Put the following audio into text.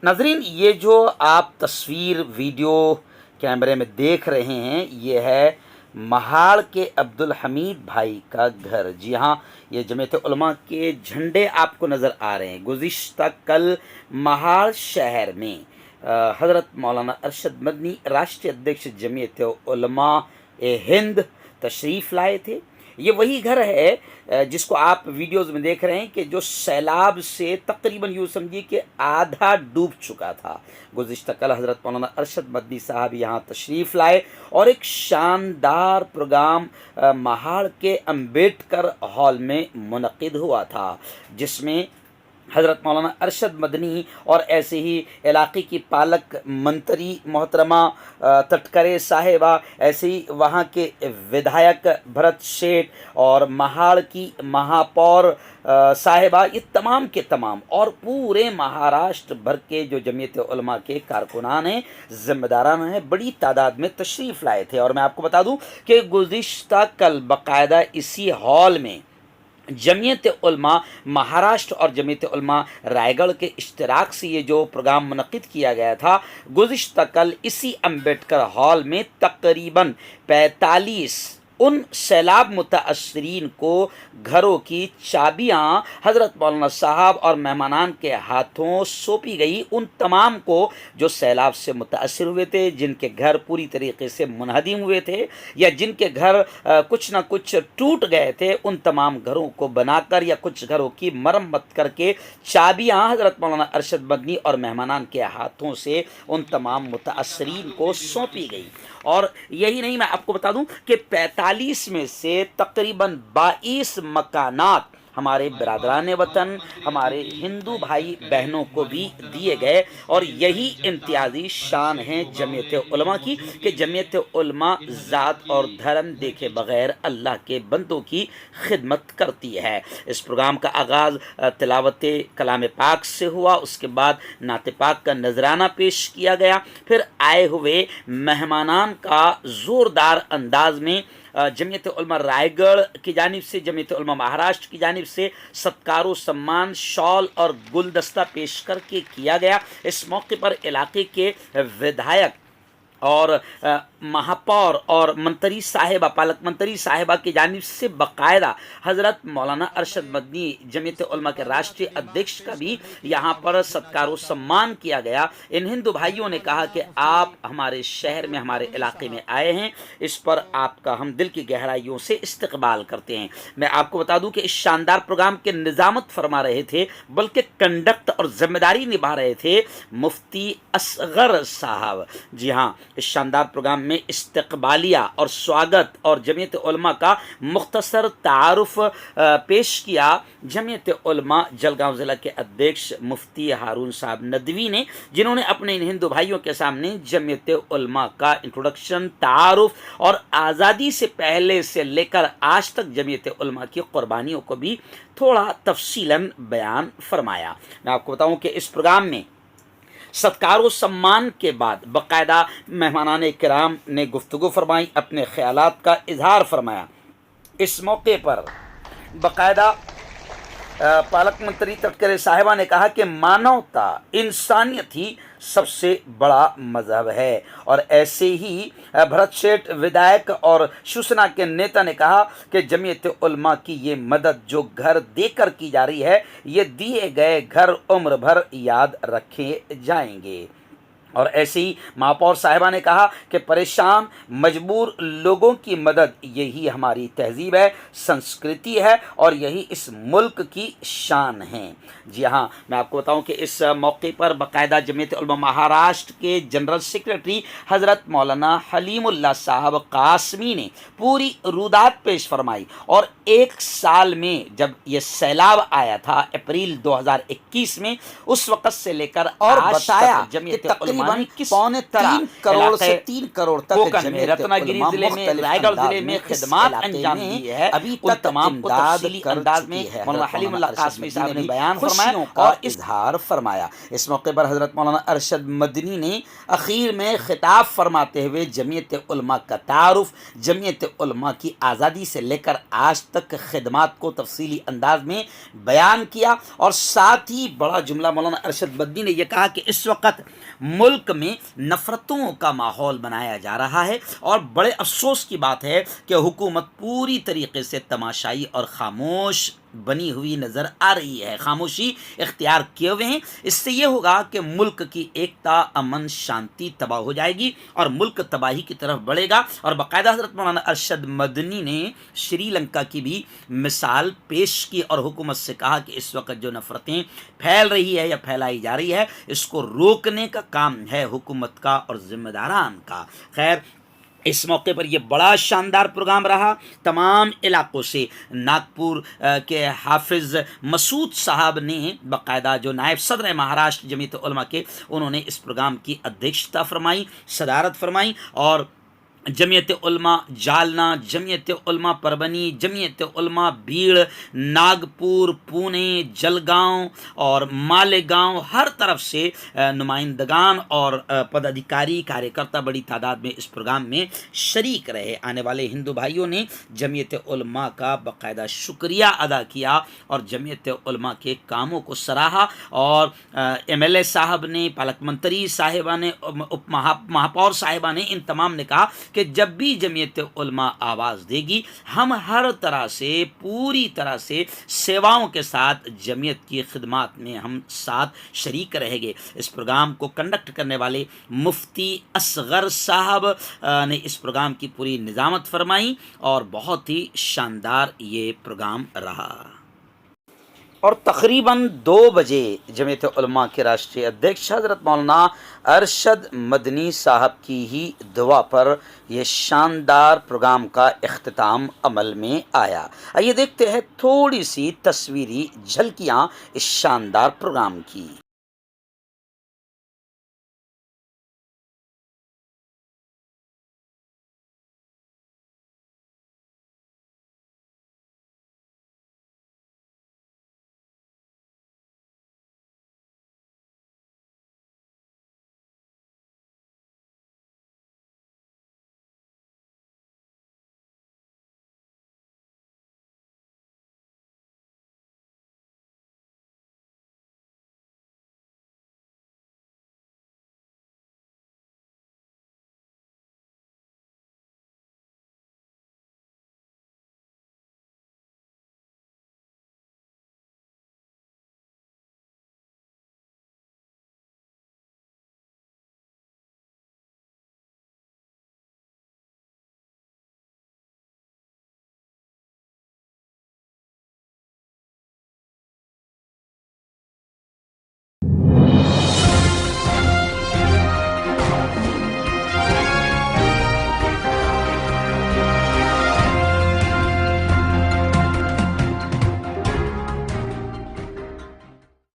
नाजरीन, ये जो आप तस्वीर वीडियो कैमरे में देख रहे हैं, ये है महाड़ के अब्दुल हमीद भाई का घर। जी हाँ, ये जमीयत उलमा के झंडे आपको नज़र आ रहे हैं। गुज़िश्ता कल महाड़ शहर में हज़रत मौलाना अरशद मदनी राष्ट्रीय अध्यक्ष जमीयत उलमा हिंद तशरीफ़ लाए थे। ये वही घर है जिसको आप वीडियोज़ में देख रहे हैं कि जो सैलाब से तकरीबन यूँ समझिए कि आधा डूब चुका था। गुज़िश्ता कल हज़रत मौलाना अरशद मदनी साहब यहाँ तशरीफ़ लाए और एक शानदार प्रोग्राम महाड़ के अम्बेडकर हॉल में मुनक़िद हुआ था, जिसमें हज़रत मौलाना अरशद मदनी और ऐसे ही इलाक़े की पालक मंत्री मोहतरमा तटकरे साहिबा, ऐसे ही वहाँ के विधायक भरत शेठ और महाड़ की महापौर साहिबा, ये तमाम के तमाम और पूरे महाराष्ट्र भर के जो जमीयत उलमा के कारकुनान हैं, ज़िम्मेदारान हैं, बड़ी तादाद में तशरीफ़ लाए थे। और मैं आपको बता दूँ कि गुज़िश्ता कल बाकायदा इसी हॉल में जमीयत उलमा महाराष्ट्र और जमीयत उलमा रायगढ़ के इश्तराक से ये जो प्रोग्राम मुनक़िद किया गया था, गुज़िश्ता कल इसी अम्बेडकर हॉल में तकरीबन 45 उन सैलाब मुताअस्सिरीन को घरों की चाबियां हज़रत मौलाना साहब और मेहमानान के हाथों सौंपी गई। उन तमाम को जो सैलाब से मुताअस्सिर हुए थे, जिनके घर पूरी तरीके से मुनहदिम हुए थे या जिनके घर कुछ ना कुछ टूट गए थे, उन तमाम घरों को बनाकर या कुछ घरों की मरम्मत करके चाबियां हज़रत मौलाना अरशद मदनी और मेहमानान के हाथों से उन तमाम मुताअस्सिरीन को सौंपी गई। और यही नहीं, मैं आपको बता दूं कि 45 में से तकरीबन 22 मकानात हमारे बिरादरान वतन, हमारे हिंदू भाई बहनों को भी दिए गए। और यही इम्तियाज़ी शान है जमीयत उलमा की कि जमीयत उलमा ज़ात और धर्म देखे बग़ैर अल्लाह के बंदों की खिदमत करती है। इस प्रोग्राम का आगाज़ तिलावत कलाम पाक से हुआ, उसके बाद नात पाक का नजराना पेश किया गया, फिर आए हुए मेहमानान का ज़ोरदार अंदाज में जमीयत उलमा रायगढ़ की जानिब से, जमीयत उलमा महाराष्ट्र की जानिब से सत्कार व सम्मान, शॉल और गुलदस्ता पेश करके किया गया। इस मौके पर इलाके के विधायक और महापौर और मंत्री साहिबा, पालक मंत्री साहिबा की जानिब से बाकायदा हज़रत मौलाना अरशद मदनी जमीयत उलमा के राष्ट्रीय अध्यक्ष का भी यहाँ पर सत्कार व सम्मान किया गया। इन हिंदू भाइयों ने कहा कि आप हमारे शहर में, हमारे इलाके में आए हैं, इस पर आपका हम दिल की गहराइयों से इस्तकबाल करते हैं। मैं आपको बता दूं कि इस शानदार प्रोग्राम के निज़ामत फरमा रहे थे, बल्कि कंडक्ट और जिम्मेदारी निभा रहे थे मुफ्ती असगर साहब। जी हाँ, इस शानदार प्रोग्राम में इस्तकबालिया और स्वागत और जमीयत उलमा का मुख्तसर तारुफ पेश किया जमीयत उलमा जलगांव ज़िला के अध्यक्ष मुफ्ती हारून साहब नदवी ने, जिन्होंने अपने इन हिंदू भाइयों के सामने जमीयत उलमा का इंट्रोडक्शन, तारुफ और आज़ादी से पहले से लेकर आज तक जमीयत उलमा की कुर्बानियों को भी थोड़ा तफसीलन बयान फरमाया। मैं आपको बताऊं कि इस प्रोग्राम में सत्कार व सम्मान के बाद बाकायदा मेहमानान किराम ने गुफ्तगू फरमाई, अपने ख्यालात का इजहार फरमाया। इस मौके पर बाकायदा पालक मंत्री तटकरे साहिबा ने कहा कि मानवता, इंसानियत ही सबसे बड़ा मजहब है। और ऐसे ही भरत शेठ विधायक और शिवसेना के नेता ने कहा कि जमीयत उलमा की ये मदद जो घर देकर की जा रही है, ये दिए गए घर उम्र भर याद रखे जाएंगे। और ऐसे ही महापौर साहिबा ने कहा कि परेशान मजबूर लोगों की मदद यही हमारी तहजीब है, संस्कृति है और यही इस मुल्क की शान है। जी हाँ, मैं आपको बताऊं कि इस मौके पर बाकायदा जमीयत उलमा महाराष्ट्र के जनरल सेक्रेटरी हज़रत मौलाना हलीमुल्लाह साहब कासमी ने पूरी रुदात पेश फरमाई। और एक साल में जब ये सैलाब आया था अप्रैल 2021 में, उस वक़्त से लेकर और बताया जमीयत उलमा तकरीबन पौने 3 करोड़ से 3 करोड़ तक जमीयत रत्नागिरी जिले में, रायगढ़ जिले में खिदमात अंजाम दी है, अभी उन तक तमाम को तफसीली अंदाज में मौलाना हलीमुल्लाह कासमी साहब ने बयान फरमाया और इजहार फरमाया। इस मौके पर हजरत मौलाना अरशद मदनी ने आखिर में खिताब फरमाते हुए जमीयत उलमा का तारुफ, जमीयत उलमा की आज़ादी से लेकर आज तक खिदमात को तफसीली अंदाज में बयान किया। और साथ ही बड़ा जुमला मौलाना अरशद मदनी ने यह कहा कि इस वक्त मुल्क में नफ़रतों का माहौल बनाया जा रहा है और बड़े अफसोस की बात है कि हुकूमत पूरी तरीके से तमाशाई और खामोश बनी हुई नज़र आ रही है, खामोशी इख्तियार किए हुए हैं। इससे ये होगा कि मुल्क की एकता, अमन, शांति तबाह हो जाएगी और मुल्क तबाही की तरफ बढ़ेगा। और बाकायदा हज़रत मौलाना अरशद मदनी ने श्रीलंका की भी मिसाल पेश की और हुकूमत से कहा कि इस वक्त जो नफ़रतें फैल रही है या फैलाई जा रही है, इसको रोकने का काम है हुकूमत का और ज़िम्मेदारान का। खैर, इस मौके पर यह बड़ा शानदार प्रोग्राम रहा। तमाम इलाक़ों से नागपुर के हाफिज़ मसूद साहब ने बाकायदा जो नायब सदर महाराष्ट्र जमीयत उलमा के, उन्होंने इस प्रोग्राम की अध्यक्षता फरमाई, सदारत फरमाई। और जमीयत उलमा जालना, जमीयत उलमा परभनी, जमीयत उलमा भीड़, नागपुर, पुणे, जलगांव और मालेगांव, हर तरफ से नुमाइंदगान और पदाधिकारी, कार्यकर्ता बड़ी तादाद में इस प्रोग्राम में शरीक रहे। आने वाले हिंदू भाइयों ने जमीयत उलमा का बाकायदा शुक्रिया अदा किया और जमीयत उलमा के कामों को सराहा। और MLA साहब ने, पालक मंत्री साहिबा ने, उप महापौर साहिबा ने, इन तमाम ने कहा कि जब भी जमीयत उलमा आवाज़ देगी, हम हर तरह से, पूरी तरह से सेवाओं के साथ जमीयत की खिदमत में हम साथ शरीक रहेंगे। इस प्रोग्राम को कंडक्ट करने वाले मुफ्ती असगर साहब ने इस प्रोग्राम की पूरी निज़ामत फरमाई और बहुत ही शानदार ये प्रोग्राम रहा। और तकरीबन 2 बजे जमीयत उलमा के राष्ट्रीय अध्यक्ष हज़रत मौलाना अरशद मदनी साहब की ही दुआ पर यह शानदार प्रोग्राम का इख्तिताम अमल में आया। आइए देखते हैं थोड़ी सी तस्वीरी झलकियाँ इस शानदार प्रोग्राम की।